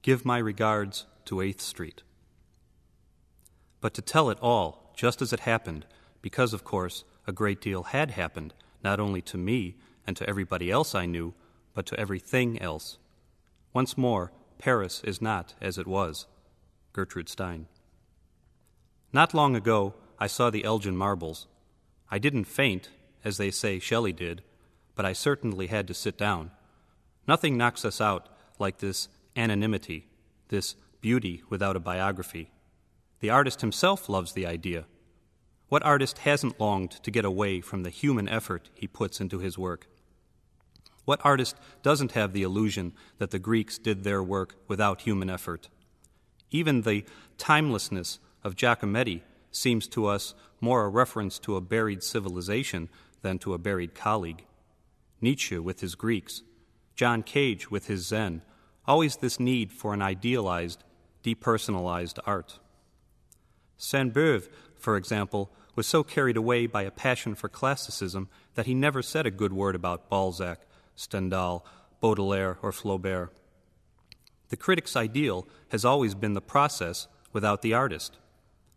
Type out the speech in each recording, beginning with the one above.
Give my regards to 8th Street. But to tell it all, just as it happened, because, of course, a great deal had happened, not only to me and to everybody else I knew, but to everything else. Once more, Paris is not as it was. Gertrude Stein. Not long ago, I saw the Elgin Marbles. I didn't faint, as they say Shelley did, but I certainly had to sit down. Nothing knocks us out like this anonymity, this beauty without a biography. The artist himself loves the idea. What artist hasn't longed to get away from the human effort he puts into his work? What artist doesn't have the illusion that the Greeks did their work without human effort? Even the timelessness of Giacometti seems to us more a reference to a buried civilization than to a buried colleague. Nietzsche with his Greeks, John Cage with his Zen, always this need for an idealized, depersonalized art. Sainte-Beuve, for example, was so carried away by a passion for classicism that he never said a good word about Balzac, Stendhal, Baudelaire, or Flaubert. The critic's ideal has always been the process without the artist.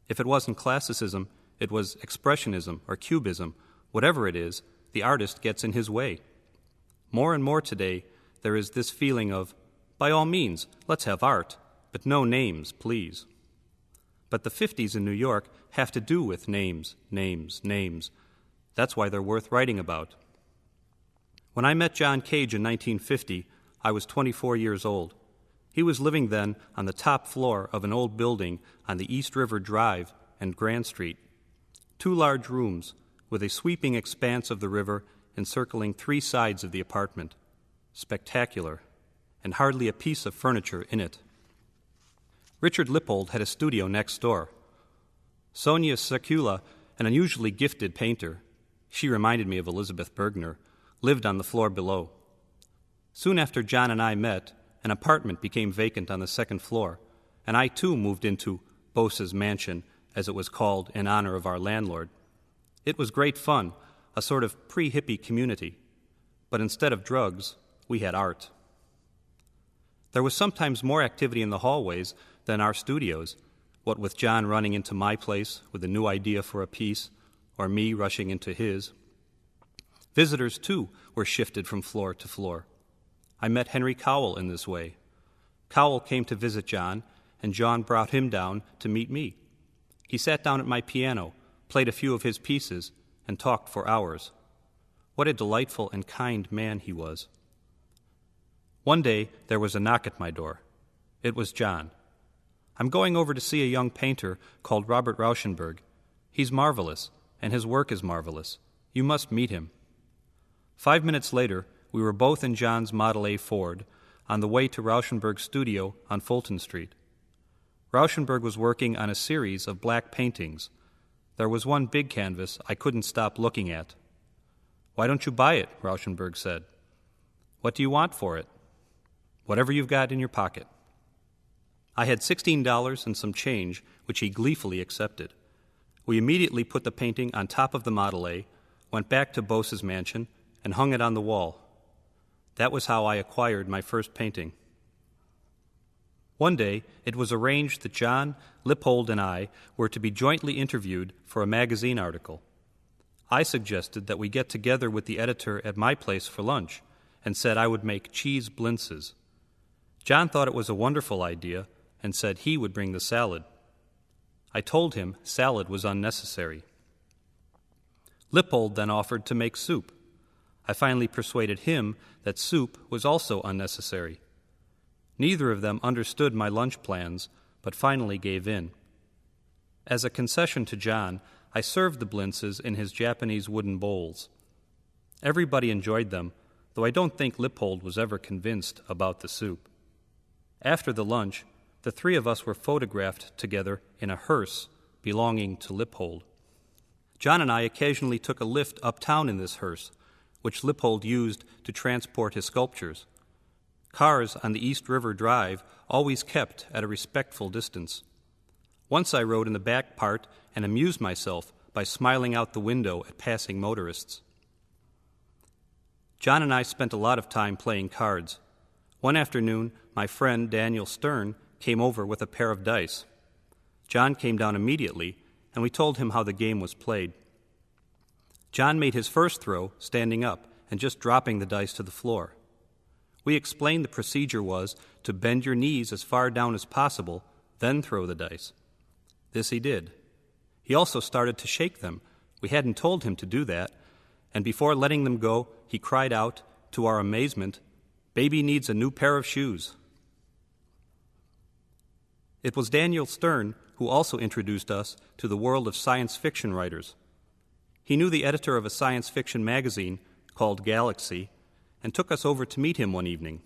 If it wasn't classicism, it was expressionism or cubism. Whatever it is, the artist gets in his way. More and more today, there is this feeling of, by all means, let's have art, but no names, please. But the 50s in New York have to do with names, names, names. That's why they're worth writing about. When I met John Cage in 1950, I was 24 years old. He was living then on the top floor of an old building on the East River Drive and Grand Street. 2 large rooms with a sweeping expanse of the river encircling 3 sides of the apartment. Spectacular, and hardly a piece of furniture in it. Richard Lippold had a studio next door. Sonia Sekula, an unusually gifted painter, she reminded me of Elizabeth Bergner, lived on the floor below. Soon after John and I met, an apartment became vacant on the 2nd floor, and I too moved into Bose's mansion, as it was called in honor of our landlord. It was great fun, a sort of pre-hippie community. But instead of drugs, we had art. There was sometimes more activity in the hallways than our studios, what with John running into my place with a new idea for a piece, or me rushing into his. Visitors, too, were shifted from floor to floor. I met Henry Cowell in this way. Cowell came to visit John, and John brought him down to meet me. He sat down at my piano, played a few of his pieces, and talked for hours. What a delightful and kind man he was. One day there was a knock at my door. It was John. I'm going over to see a young painter called Robert Rauschenberg. He's marvelous, and his work is marvelous. You must meet him. 5 minutes later, we were both in John's Model A Ford on the way to Rauschenberg's studio on Fulton Street. Rauschenberg was working on a series of black paintings. There was one big canvas I couldn't stop looking at. "Why don't you buy it?" Rauschenberg said. "What do you want for it?" "Whatever you've got in your pocket." I had $16 and some change, which he gleefully accepted. We immediately put the painting on top of the Model A, went back to Bose's mansion, and hung it on the wall. That was how I acquired my first painting. One day, it was arranged that John, Lippold, and I were to be jointly interviewed for a magazine article. I suggested that we get together with the editor at my place for lunch and said I would make cheese blintzes. John thought it was a wonderful idea and said he would bring the salad. I told him salad was unnecessary. Lippold then offered to make soup. I finally persuaded him that soup was also unnecessary. Neither of them understood my lunch plans, but finally gave in. As a concession to John, I served the blintzes in his Japanese wooden bowls. Everybody enjoyed them, though I don't think Lippold was ever convinced about the soup. After the lunch, the 3 of us were photographed together in a hearse belonging to Lippold. John and I occasionally took a lift uptown in this hearse, which Lippold used to transport his sculptures. Cars on the East River Drive always kept at a respectful distance. Once I rode in the back part and amused myself by smiling out the window at passing motorists. John and I spent a lot of time playing cards. One afternoon, my friend Daniel Stern came over with a pair of dice. John came down immediately, and we told him how the game was played. John made his first throw standing up and just dropping the dice to the floor. We explained the procedure was to bend your knees as far down as possible, then throw the dice. This he did. He also started to shake them. We hadn't told him to do that, and before letting them go, he cried out, to our amazement, "Baby needs a new pair of shoes." It was Daniel Stern who also introduced us to the world of science fiction writers. He knew the editor of a science fiction magazine called Galaxy and took us over to meet him one evening.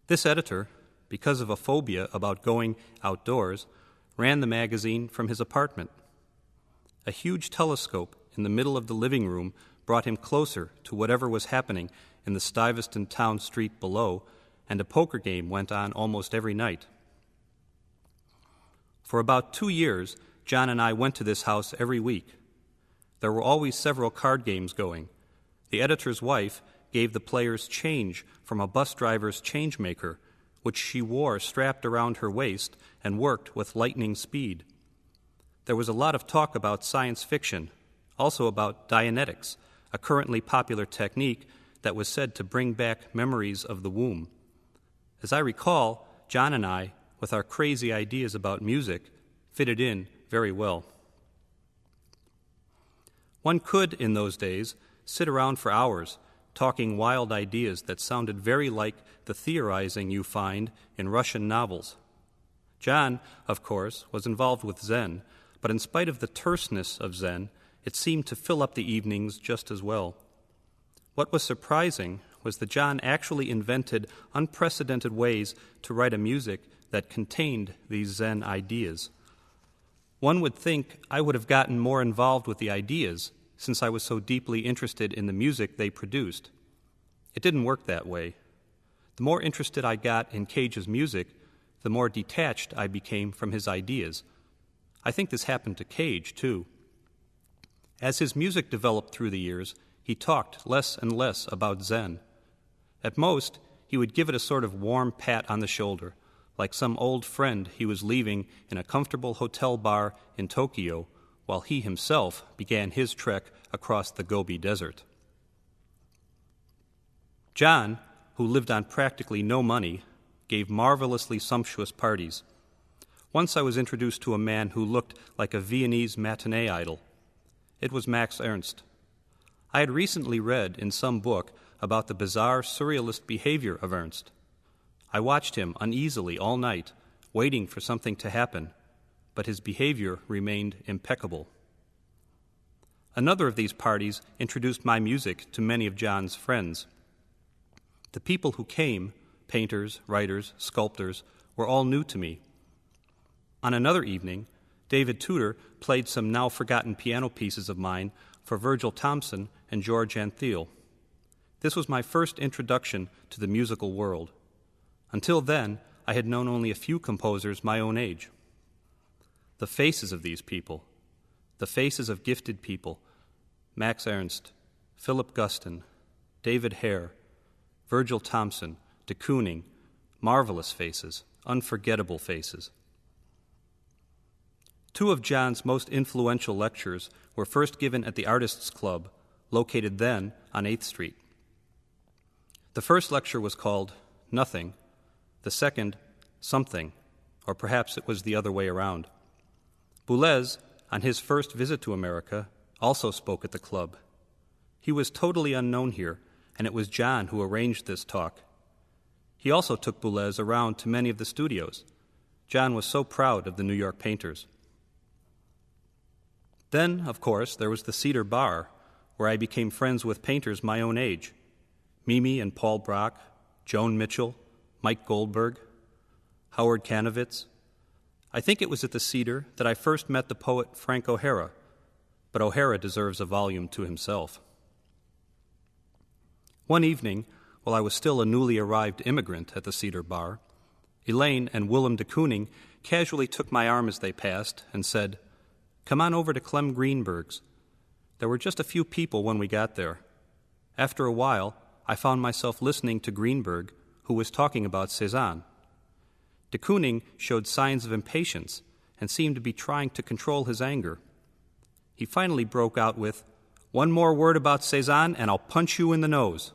This editor, because of a phobia about going outdoors, ran the magazine from his apartment. A huge telescope in the middle of the living room brought him closer to whatever was happening in the Stuyvesant town street below, and a poker game went on almost every night. For about 2 years, John and I went to this house every week. There were always several card games going. The editor's wife gave the players change from a bus driver's change maker, which she wore strapped around her waist and worked with lightning speed. There was a lot of talk about science fiction, also about Dianetics, a currently popular technique that was said to bring back memories of the womb. As I recall, John and I, with our crazy ideas about music, fitted in very well. One could, in those days, sit around for hours talking wild ideas that sounded very like the theorizing you find in Russian novels. John, of course, was involved with Zen, but in spite of the terseness of Zen, it seemed to fill up the evenings just as well. What was surprising was that John actually invented unprecedented ways to write a music that contained these Zen ideas. One would think I would have gotten more involved with the ideas since I was so deeply interested in the music they produced. It didn't work that way. The more interested I got in Cage's music, the more detached I became from his ideas. I think this happened to Cage, too. As his music developed through the years, he talked less and less about Zen. At most, he would give it a sort of warm pat on the shoulder, like some old friend he was leaving in a comfortable hotel bar in Tokyo, while he himself began his trek across the Gobi Desert. John, who lived on practically no money, gave marvelously sumptuous parties. Once I was introduced to a man who looked like a Viennese matinee idol. It was Max Ernst. I had recently read in some book about the bizarre surrealist behavior of Ernst. I watched him uneasily all night, waiting for something to happen, but his behavior remained impeccable. Another of these parties introduced my music to many of John's friends. The people who came, painters, writers, sculptors, were all new to me. On another evening, David Tudor played some now-forgotten piano pieces of mine for Virgil Thomson and George Antheil. This was my first introduction to the musical world. Until then, I had known only a few composers my own age. The faces of these people, the faces of gifted people, Max Ernst, Philip Guston, David Hare, Virgil Thomson, de Kooning, marvelous faces, unforgettable faces. Two of John's most influential lectures were first given at the Artists' Club, located then on 8th Street. The first lecture was called Nothing, the second, Something, or perhaps it was the other way around. Boulez, on his first visit to America, also spoke at the club. He was totally unknown here, and it was John who arranged this talk. He also took Boulez around to many of the studios. John was so proud of the New York painters. Then, of course, there was the Cedar Bar, where I became friends with painters my own age, Mimi and Paul Brock, Joan Mitchell, Mike Goldberg, Howard Kanovitz. I think it was at the Cedar that I first met the poet Frank O'Hara, but O'Hara deserves a volume to himself. One evening, while I was still a newly arrived immigrant at the Cedar Bar, Elaine and Willem de Kooning casually took my arm as they passed and said, "Come on over to Clem Greenberg's." There were just a few people when we got there. After a while, I found myself listening to Greenberg, who was talking about Cézanne. De Kooning showed signs of impatience and seemed to be trying to control his anger. He finally broke out with, "One more word about Cézanne and I'll punch you in the nose."